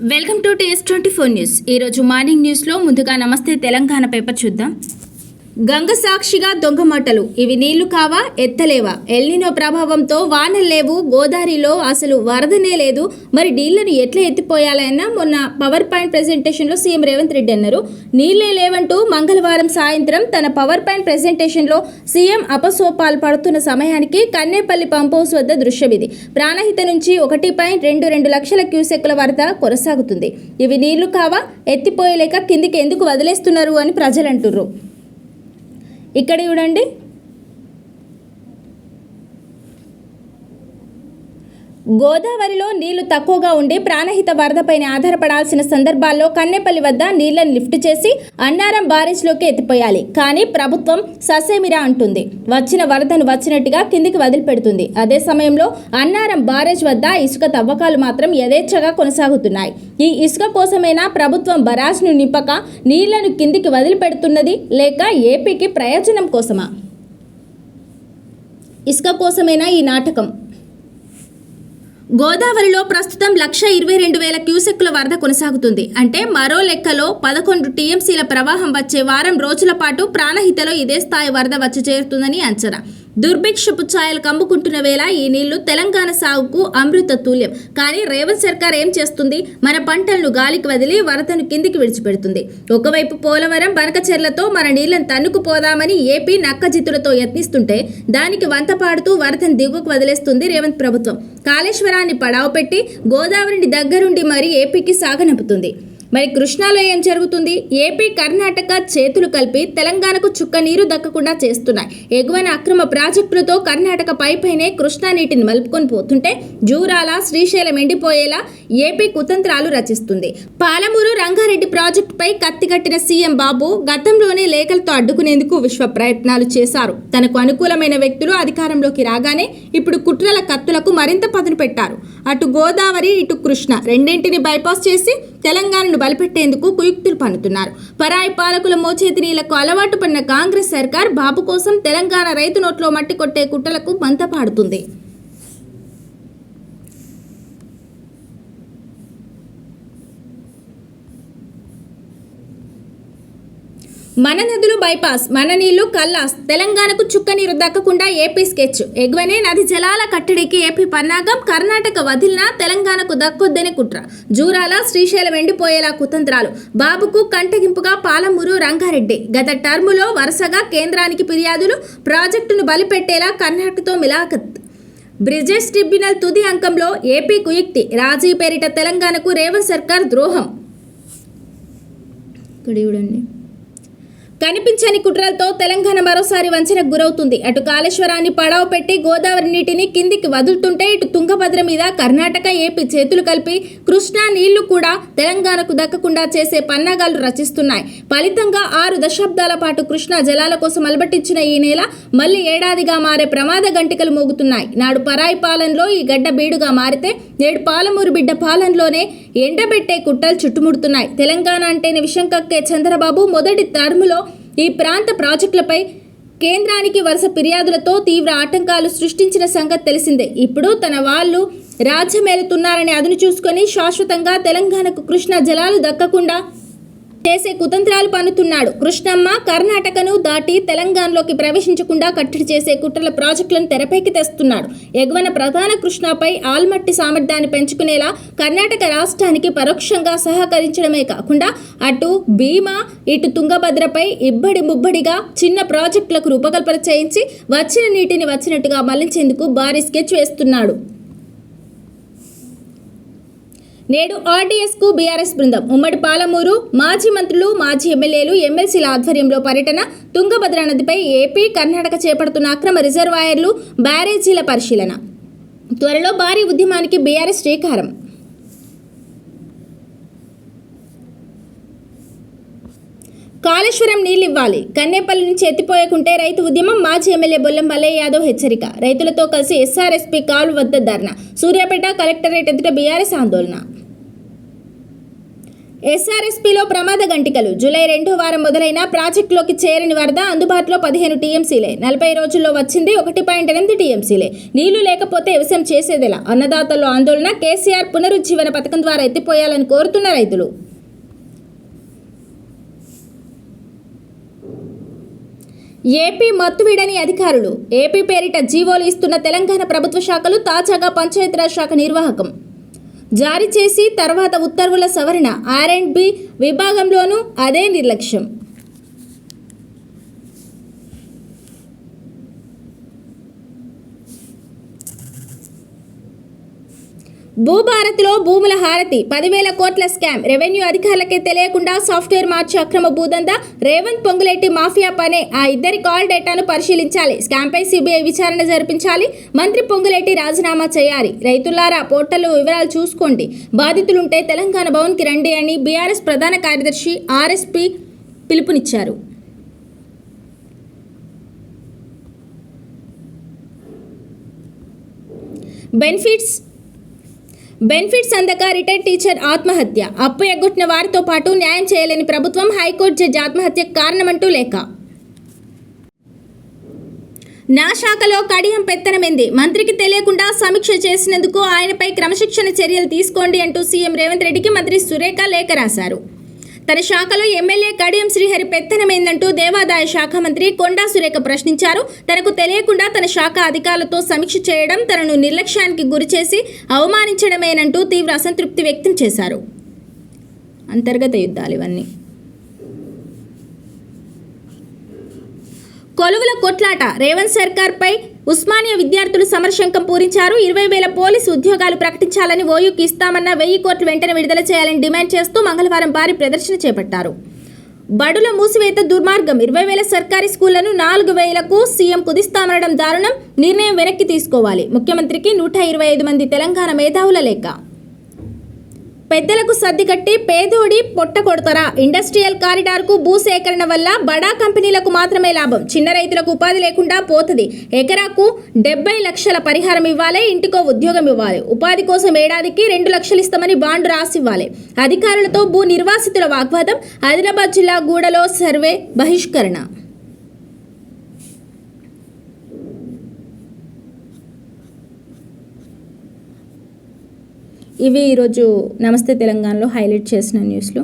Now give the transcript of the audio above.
Welcome to TS24 news. ఈరోజు morning న్యూస్లో ముందుగా నమస్తే తెలంగాణ పేపర్ చూద్దాం. గంగ సాక్షిగా దొంగ మాటలు, ఇవి నీళ్లు కావా ఎత్తలేవా? ఎల్నినో ప్రభావంతో వానలు లేవు, గోదావరిలో అసలు వరదనే లేదు, మరి నీళ్లను ఎట్లా ఎత్తిపోయాలన్నా మొన్న పవర్ పాయింట్ ప్రెజెంటేషన్లో సీఎం రేవంత్ రెడ్డి అన్నారు. నీళ్లే లేవంటూ మంగళవారం సాయంత్రం తన పవర్ పాయింట్ ప్రెజెంటేషన్లో సీఎం అపసోపాలు పడుతున్న సమయానికి కన్నేపల్లి పంప్ హౌస్ వద్ద దృశ్యం ఇది. ప్రాణహిత నుంచి 1.22 లక్షల క్యూసెక్కుల వరద కొనసాగుతుంది. ఇవి నీళ్లు కావా, ఎత్తిపోయలేక కిందికి ఎందుకు వదిలేస్తున్నారు అని ప్రజలు అంటున్నారు. ఇక్కడ చూడండి, గోదావరిలో నీళ్లు తక్కువగా ఉండి ప్రాణహిత వరదపైన ఆధారపడాల్సిన సందర్భాల్లో కన్నెపల్లి వద్ద నీళ్లను లిఫ్ట్ చేసి అన్నారం బారేజ్లోకి ఎత్తిపోయాలి. కానీ ప్రభుత్వం ససేమిరా అంటుంది. వచ్చిన వరదను వచ్చినట్టుగా కిందికి వదిలిపెడుతుంది. అదే సమయంలో అన్నారం బారేజ్ వద్ద ఇసుక తవ్వకాలు మాత్రం యథేచ్ఛగా కొనసాగుతున్నాయి. ఈ ఇసుక కోసమైనా ప్రభుత్వం బరాజ్ను నింపక నీళ్లను కిందికి వదిలిపెడుతున్నది, లేక ఏపీకి ప్రయోజనం కోసమా? ఇసుక కోసమైనా ఈ నాటకం? గోదావరిలో ప్రస్తుతం 1,22,000 క్యూసెక్కుల వరద కొనసాగుతుంది. అంటే మరో లెక్కలో 11 టీఎంసీల ప్రవాహం వచ్చే వారం రోజుల పాటు ప్రాణహితలో ఇదే స్థాయి వరద వచ్చి చేరుతుందని అంచనా. దుర్భిక్షపు ఛాయలు కమ్ముకుంటున్న వేళ ఈ నీళ్లు తెలంగాణ సాగుకు అమృత తుల్యం. కానీ రేవంత్ సర్కార్ ఏం చేస్తుంది? మన పంటలను గాలికి వదిలి వరదను కిందికి విడిచిపెడుతుంది. ఒకవైపు పోలవరం బనకచెర్లతో మన నీళ్లను తన్నుకుపోదామని ఏపీ నక్కజిత్తులతో యత్నిస్తుంటే దానికి వంత పాడుతూ వరదను దిగువకు వదిలేస్తుంది రేవంత్ ప్రభుత్వం. కాళేశ్వరాన్ని పడావు పెట్టి గోదావరిని దగ్గరుండి మరీ ఏపీకి సాగనంపుతుంది. మరి కృష్ణాలో ఏం జరుగుతుంది? ఏపీ కర్ణాటక చేతులు కలిపి తెలంగాణకు చుక్క నీరు దక్కకుండా చేస్తున్నాయి. ఎగువన అక్రమ ప్రాజెక్టులతో కర్ణాటక పైపైనే కృష్ణా నీటిని మలుపుకొని పోతుంటే జూరాల శ్రీశైలం ఎండిపోయేలా ఏపీ కుతంత్రాలు రచిస్తుంది. పాలమూరు రంగారెడ్డి ప్రాజెక్టుపై కత్తికట్టిన సీఎం బాబు గతంలోనే లేఖలతో అడ్డుకునేందుకు విశ్వ ప్రయత్నాలు చేశారు. తనకు అనుకూలమైన వ్యక్తులు అధికారంలోకి రాగానే ఇప్పుడు కుట్రల కత్తులకు మరింత పదును పెట్టారు. అటు గోదావరి, ఇటు కృష్ణ రెండింటిని బైపాస్ చేసి తెలంగాణను బలిపెట్టేందుకు కుయుక్తులు పన్నుతున్నారు. పరాయి పాలకుల మోచేతి నీళ్లకు అలవాటు పడిన కాంగ్రెస్ సర్కార్ బాబు కోసం తెలంగాణ రైతు నోట్లో మట్టి కొట్టే కుట్రలకు మంతపాడుతుంది. మన నదులు బైపాస్, మన నీళ్లు కల్లాస్, తెలంగాణకు చుక్క నీరు దక్కకుండా ఏపీ స్కెచ్. ఎగువనే నది జలాల కట్టడికి ఏపీ పన్నాగం, కర్ణాటక వదిలినా తెలంగాణకు దక్కొద్దనే కుట్ర. జూరాల శ్రీశైలం ఎండిపోయేలా కుతంత్రాలు. బాబుకు కంటగింపుగా పాలమూరు రంగారెడ్డి. గత టర్ములో వరుసగా కేంద్రానికి ఫిర్యాదులు, ప్రాజెక్టును బలిపెట్టేలా కర్ణాటకతో మిలాఖత్. బ్రిజెస్ ట్రిబ్యునల్ తుది అంకంలో ఏపీ కుయుక్తి. రాజీ పేరిట తెలంగాణకు రేవంత్ సర్కార్ ద్రోహం. చూడండి, కనిపించని కుట్రలతో తెలంగాణ మరోసారి వంచనకు గురవుతుంది. అటు కాళేశ్వరాన్ని పడవ పెట్టి గోదావరి నీటిని కిందికి వదులుతుంటే ఇటు తుంగభద్ర మీద కర్ణాటక, ఏపీ చేతులు కలిపి కృష్ణా నీళ్లు కూడా తెలంగాణకు దక్కకుండా చేసే పన్నాగాలు రచిస్తున్నాయి. ఫలితంగా 6 దశాబ్దాల పాటు కృష్ణా జలాల కోసం అలబట్టించిన ఈ నేల మళ్లీ ఏడాదిగా మారే ప్రమాద గంటికలు మోగుతున్నాయి. నాడు పరాయి పాలనలో ఈ గడ్డ బీడుగా మారితే నేడు పాలమూరు బిడ్డ పాలనలోనే ఎండబెట్టే కుట్రలు చుట్టుముడుతున్నాయి. తెలంగాణ అంటేనే విషం కక్కే చంద్రబాబు మొదటి టర్ములో ఈ ప్రాంత ప్రాజెక్టులపై కేంద్రానికి వరుస ఫిర్యాదులతో తీవ్ర ఆటంకాలు సృష్టించిన సంగతి తెలిసిందే. ఇప్పుడు తన వాళ్ళు రాజ్యమేలుతున్నారని అదును చూసుకొని శాశ్వతంగా తెలంగాణకు కృష్ణా జలాలు దక్కకుండా చేసే కుతంత్రాలు పన్నుతున్నాడు. కృష్ణమ్మ కర్ణాటకను దాటి తెలంగాణలోకి ప్రవేశించకుండా కట్టడి చేసే కుట్రల ప్రాజెక్టులను తెరపైకి తెస్తున్నాడు. ఎగువన ప్రధాన కృష్ణాపై ఆల్మట్టి సామర్థ్యాన్ని పెంచుకునేలా కర్ణాటక రాష్ట్రానికి పరోక్షంగా సహకరించడమే కాకుండా అటు భీమా, ఇటు తుంగభద్రపై ఇబ్బడి ముబ్బడిగా చిన్న ప్రాజెక్టులకు రూపకల్పన చేయించి వచ్చిన నీటిని వచ్చినట్టుగా మళ్లించేందుకు భారీ స్కెచ్ వేస్తున్నాడు. నేడు ఆర్డీఎస్కు బీఆర్ఎస్ బృందం. ఉమ్మడి పాలమూరు మాజీ మంత్రులు, మాజీ ఎమ్మెల్యేలు, ఎమ్మెల్సీల ఆధ్వర్యంలో పర్యటన. తుంగభద్ర నదిపై ఏపీ, కర్ణాటక చేపడుతున్న అక్రమ రిజర్వాయర్లు, బ్యారేజీల పరిశీలన. త్వరలో భారీ ఉద్యమానికి బీఆర్ఎస్ శ్రీకారం. కాళేశ్వరం నీళ్లివ్వాలి, కన్నేపల్లి నుంచి ఎత్తిపోయకుంటే రైతు ఉద్యమం. మాజీ ఎమ్మెల్యే బొల్లం మల్లయ్య యాదవ్ హెచ్చరిక. రైతులతో కలిసి ఎస్ఆర్ఎస్పీ కాలు వద్ద ధర్నా. సూర్యాపేట కలెక్టరేట్ ఎదుట బీఆర్ఎస్ ఆందోళన. ఎస్ఆర్ఎస్పీలో ప్రమాద గంటికలు. జూలై 2వ వారం మొదలైన ప్రాజెక్టులోకి చేరని వరద అందుబాటులో 15 టీఎంసీలే. 40 రోజుల్లో వచ్చింది 1.8 టీఎంసీలే. నీళ్లు లేకపోతే వ్యవసాయం చేసేదెలా? అన్నదాతల్లో ఆందోళన. కేసీఆర్ పునరుజ్జీవన పథకం ద్వారా ఎత్తిపోయాలని కోరుతున్న రైతులు. ఏపీ మత్తువిడని అధికారులు. ఏపీ పేరిట జీవోలు ఇస్తున్న తెలంగాణ ప్రభుత్వ శాఖలు తాజాగా పంచాయతీరాజ్ శాఖ నిర్వాహకం జారీ చేసి తర్వాత ఉత్తర్వుల సవరణ. R&B విభాగంలోనూ అదే నిర్లక్ష్యం. భూభారతిలో భూముల హారతి. 10,000 కోట్ల స్కామ్. రెవెన్యూ అధికారులకే తెలియకుండా సాఫ్ట్వేర్ మార్చి అక్రమ భూదందా. రేవంత్ పొంగులేటి మాఫియా పనే. ఆ ఇద్దరి కాల్ డేటాను పరిశీలించాలి. స్కామ్పై సిబిఐ విచారణ జరిపించాలి. మంత్రి పొంగులేటి రాజీనామా చేయాలి. రైతులారా పోర్టల్లో వివరాలు చూసుకోండి. బాధితులుంటే తెలంగాణ భవన్కి రండి అని బీఆర్ఎస్ ప్రధాన కార్యదర్శి RSP పిలుపునిచ్చారు. బెనిఫిట్స్ అందక రిటైర్డ్ టీచర్ ఆత్మహత్య. అప్పు ఎగ్గొట్టిన వారితో పాటు న్యాయం చేయలేని ప్రభుత్వం. హైకోర్టు జడ్జి ఆత్మహత్యకు కారణమంటూ లేఖ. నా శాఖలో కడియం పెత్తనమైంది. మంత్రికి తెలియకుండా సమీక్ష చేసినందుకు ఆయనపై క్రమశిక్షణ చర్యలు తీసుకోండి అంటూ సీఎం రేవంత్ రెడ్డికి మంత్రి సురేఖ లేఖ రాశారు. తన శాఖలో ఎమ్మెల్యే కడియం శ్రీహరి పెత్తనమైందంటూ దేవాదాయ శాఖ మంత్రి కొండా సురేఖ ప్రశ్నించారు. తనకు తెలియకుండా తన శాఖ అధికారులతో సమీక్ష చేయడం తనను నిర్లక్ష్యానికి గురిచేసి అవమానించడమేనంటూ తీవ్ర అసంతృప్తి వ్యక్తం చేశారు. అంతర్గత యుద్ధాలు ఇవన్నీ. కొలువుల కొట్లాట. రేవంత్ సర్కార్పై ఉస్మానియా విద్యార్థులు సమరశంఖం పూరించారు. 20,000 పోలీసు ఉద్యోగాలు ప్రకటించాలని, ఓయూకి ఇస్తామన్న 1000 కోట్లు వెంటనే విడుదల చేయాలని డిమాండ్ చేస్తూ మంగళవారం భారీ ప్రదర్శన చేపట్టారు. బడుల మూసివేత దుర్మార్గం. 20,000 సర్కారీ స్కూళ్లను 4,000కు సీఎం కుదిస్తామనడం దారుణం. నిర్ణయం వెనక్కి తీసుకోవాలి. ముఖ్యమంత్రికి 125 మంది తెలంగాణ మేధావుల లేఖ. పెద్దలకు సర్ది కట్టి పేదోడి పొట్ట కొడతారా? ఇండస్ట్రియల్ కారిడార్కు భూసేకరణ వల్ల బడా కంపెనీలకు మాత్రమే లాభం. చిన్న రైతులకు ఉపాధి లేకుండా పోతుంది. ఎకరాకు 70 లక్షల పరిహారం ఇవ్వాలి. ఇంటికో ఉద్యోగం ఇవ్వాలి. ఉపాధి కోసం ఏడాదికి 2 లక్షలు ఇస్తామని బాండ్ రాసివ్వాలి. అధికారులతో భూ నిర్వాసితుల వాగ్వాదం. ఆదిలాబాద్ జిల్లా గూడలో సర్వే బహిష్కరణ. ఇవి ఈరోజు నమస్తే తెలంగాణలో హైలైట్ చేసిన న్యూస్లు.